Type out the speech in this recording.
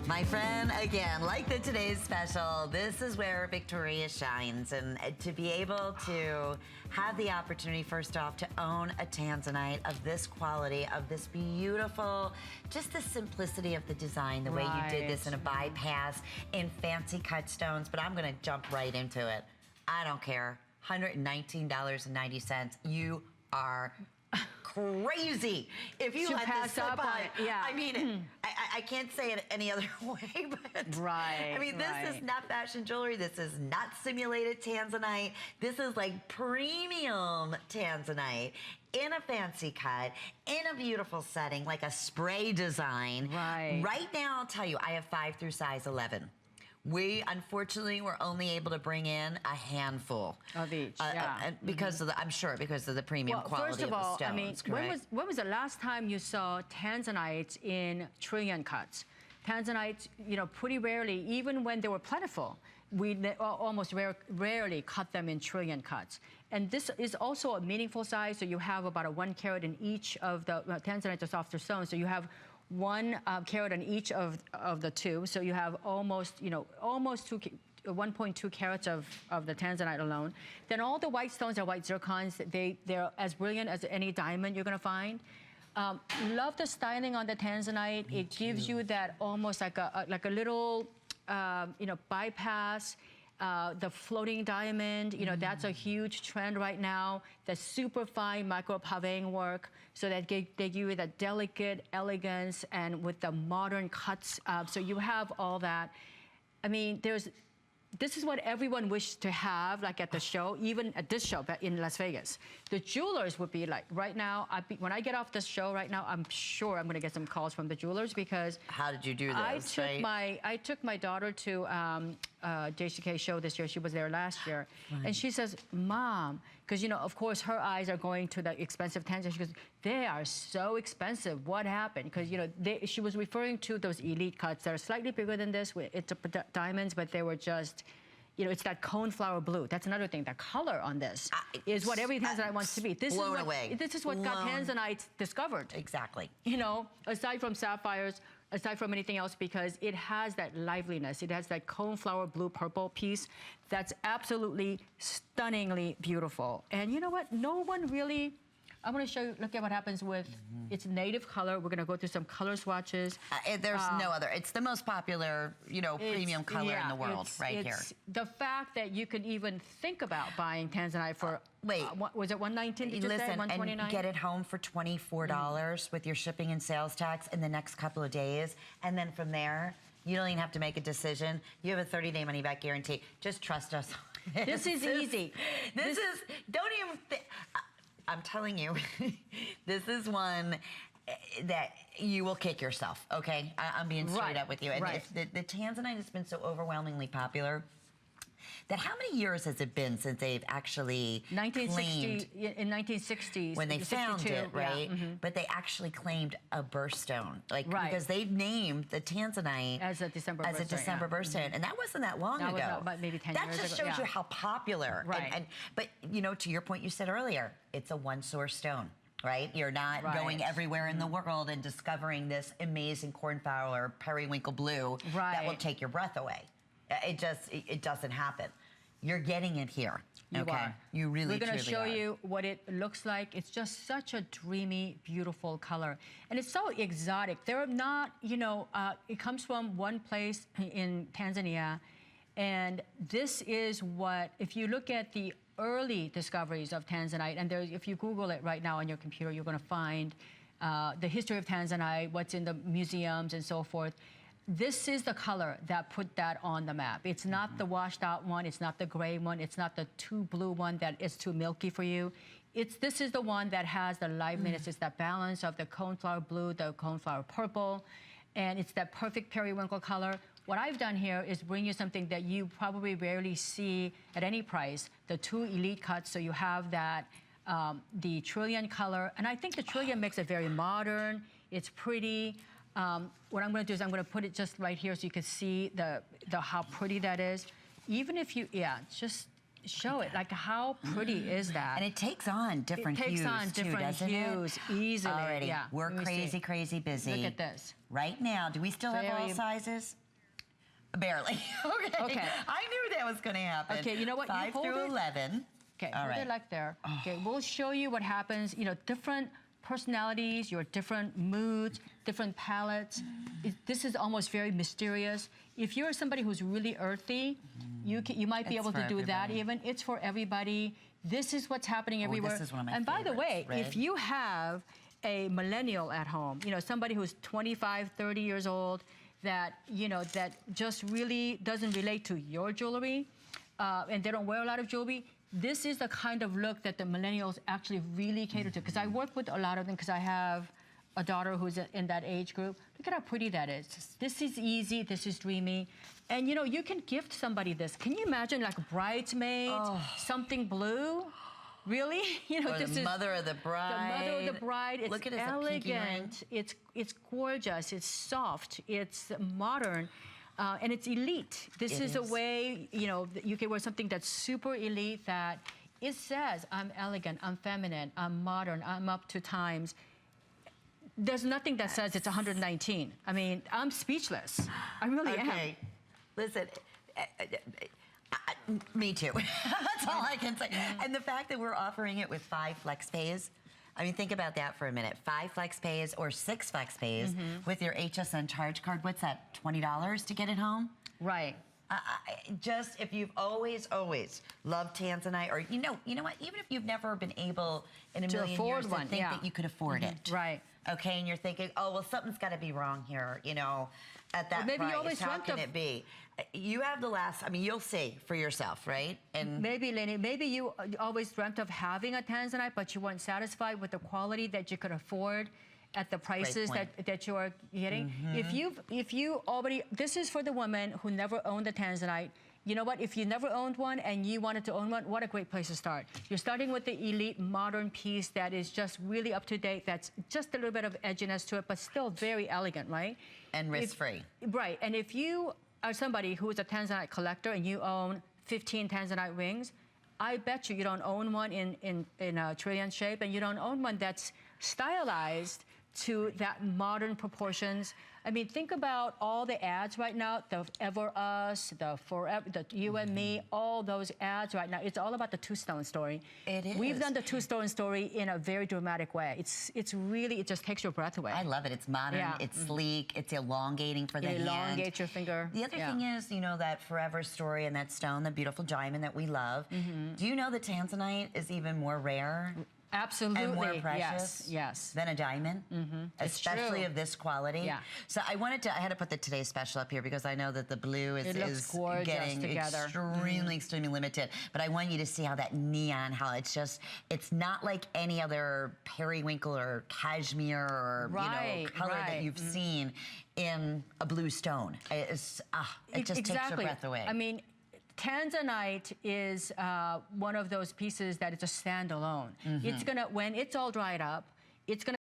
My friend, again, like the today's special, this is where Victoria shines. And to be able to have the opportunity, first off, to own a Tanzanite of this quality, of this beautiful, just the simplicity of the design, the way you did this in a bypass, in fancy cut stones. But I'm going to jump right into it. I don't care. $119.90. You are crazy if you let this slip by. Yeah. I mean, I can't say it any other way, but I mean, this is not fashion jewelry. This is not simulated Tanzanite. This is like premium Tanzanite in a fancy cut, in a beautiful setting, like a spray design. Right now, I'll tell you, I have 5 through size 11. We, unfortunately, were only able to bring in a handful of each, because of the, I'm sure, because of the premium quality of the stones. I mean, when was the last time you saw Tanzanites in trillion cuts? Tanzanites, you know, pretty rarely, even when they were plentiful, we almost rarely cut them in trillion cuts. And this is also a meaningful size, so you have about a 1 carat in each of the Tanzanites are softer stones, so you have 1 carat on each of the two, so you have almost, you know, almost 1.2 carats of the Tanzanite alone. Then all the white stones are white zircons. They're as brilliant as any diamond you're gonna find. Love the styling on the Tanzanite. It gives you that almost like a little, you know, bypass. The floating diamond, you know, that's a huge trend right now. The super fine micro paving work, so that they give you that delicate elegance and with the modern cuts. So you have all that. I mean, this is what everyone wished to have, like at the show, even at this show in Las Vegas. The jewelers would be like, right now, when I get off this show right now, I'm sure I'm gonna get some calls from the jewelers because— How did you do this? I took my daughter to JCK show this year. She was there last year. And she says, Mom, because, you know, of course, her eyes are going to the expensive Tanzanite. She goes, they are so expensive. What happened? Because, you know, she was referring to those elite cuts that are slightly bigger than this. It's diamonds, but they were just, you know, it's that coneflower blue. That's another thing. The color on this is what every Tanzanite wants to be. This is what got Tanzanites discovered. Exactly. You know, aside from sapphires, aside from anything else, because it has that liveliness. It has that coneflower blue purple piece that's absolutely stunningly beautiful. And you know what? No one really— I want to show you, look at what happens with its native color. We're going to go through some color swatches. There's no other. It's the most popular, you know, premium color in the world right here. The fact that you could even think about buying Tanzanite for, was it $119? Did you say $129? And get it home for $24 with your shipping and sales tax in the next couple of days. And then from there, you don't even have to make a decision. You have a 30-day money-back guarantee. Just trust us. This is easy. This is, don't even think. I'm telling you, this is one that you will kick yourself, okay? I'm being straight up with you. And if the Tanzanite has been so overwhelmingly popular, that how many years has it been since they've actually claimed— In 1960s. When they found it, right? But they actually claimed a birthstone. Like, because they named the Tanzanite as a December birthstone. And that wasn't that long ago. That was maybe 10 years ago. That just shows you how popular. But, you know, to your point you said earlier, it's a one-source stone. Right? You're not going everywhere in the world and discovering this amazing cornflower periwinkle blue that will take your breath away. It doesn't happen. You're getting it here. You really, We're going to show you what it looks like. It's just such a dreamy, beautiful color. And it's so exotic. They're not, you know, it comes from one place in Tanzania. And this is what, if you look at the early discoveries of Tanzanite, and if you Google it right now on your computer, you're going to find the history of Tanzanite, what's in the museums and so forth. This is the color that put that on the map. It's not the washed out one, it's not the gray one, it's not the too blue one that is too milky for you. This is the one that has the liveliness, it's that balance of the coneflower blue, the coneflower purple, and it's that perfect periwinkle color. What I've done here is bring you something that you probably rarely see at any price, the 2 elite cuts, so you have that, the trillion color, and I think the trillion makes it very modern, it's pretty. What I'm going to do is I'm going to put it just right here so you can see how pretty that is. Even if you, show it. Like, how pretty is that? And it takes on different hues, doesn't it? Easily. Alrighty, Yeah. we're crazy busy. Look at this. Right now, do we still have all sizes? Barely. Okay. I knew that was going to happen. Okay, you know what? 5 through 11. Okay, hold it like there. Okay, we'll show you what happens. You know, different personalities, your different moods, different palettes. This is almost very mysterious. If you're somebody who's really earthy, you might be able to do that even. It's for everybody. This is what's happening everywhere. This is one of my And by the way, red. if you have a millennial at home, you know, somebody who's 25, 30 years old, that, you know, that just really doesn't relate to your jewelry, and they don't wear a lot of jewelry, this is the kind of look that the millennials actually really cater to. Because I work with a lot of them because I have a daughter who's in that age group. Look at how pretty that is. This is easy, this is dreamy. And you know, you can gift somebody this. Can you imagine like bridesmaids, something blue? Really? You know, or this the is mother of the bride. the mother of the bride. It's Look at elegant. It's gorgeous. It's soft. It's modern. And it's elite. This is a way, you know, you can wear something that's super elite that it says, I'm elegant, I'm feminine, I'm modern, I'm up to times. There's nothing that says it's 119. I mean, I'm speechless. I really am. Listen, me too. That's all I can say. And the fact that we're offering it with 5 flex pays, I mean, think about that for a minute. 5 flex pays or 6 flex pays with your HSN charge card. What's that, $20 to get it home? Right. Just if you've always loved Tanzanite, or you know what, even if you've never been able in a million years to think that you could afford it. Right. Okay, and you're thinking, oh, well, something's got to be wrong here, you know, at that maybe price. You always How can it be? You have the last, I mean, you'll see for yourself, right? And maybe, Lenny, maybe you always dreamt of having a Tanzanite, but you weren't satisfied with the quality that you could afford at the prices that you are getting. If you already, this is for the woman who never owned a Tanzanite. You know what? If you never owned one and you wanted to own one, what a great place to start. You're starting with the elite modern piece that is just really up to date, that's just a little bit of edginess to it, but still very elegant, right? And risk-free. Right. And if you are somebody who is a Tanzanite collector and you own 15 Tanzanite rings, I bet you don't own one in a trillion shape, and you don't own one that's stylized to that modern proportions. I mean, think about all the ads right now, the Ever Us, the Forever, the You and Me, all those ads right now. It's all about the two-stone story. It is. We've done the two-stone story in a very dramatic way. It's really, it just takes your breath away. I love it. It's modern, it's sleek, it's elongating for the hand. Elongate your finger. The other thing is, you know, that Forever story and that stone, the beautiful diamond that we love. Do you know that Tanzanite is even more rare? Absolutely. And more precious than a diamond, especially of this quality. Yeah. So I had to put the Today's Special up here because I know that the blue is getting extremely limited. But I want you to see how that neon, how it's just, it's not like any other periwinkle or cashmere or you know, color that you've seen in a blue stone. It just takes your breath away. I mean, Tanzanite is one of those pieces that is a standalone. It's gonna, when it's all dried up, it's gonna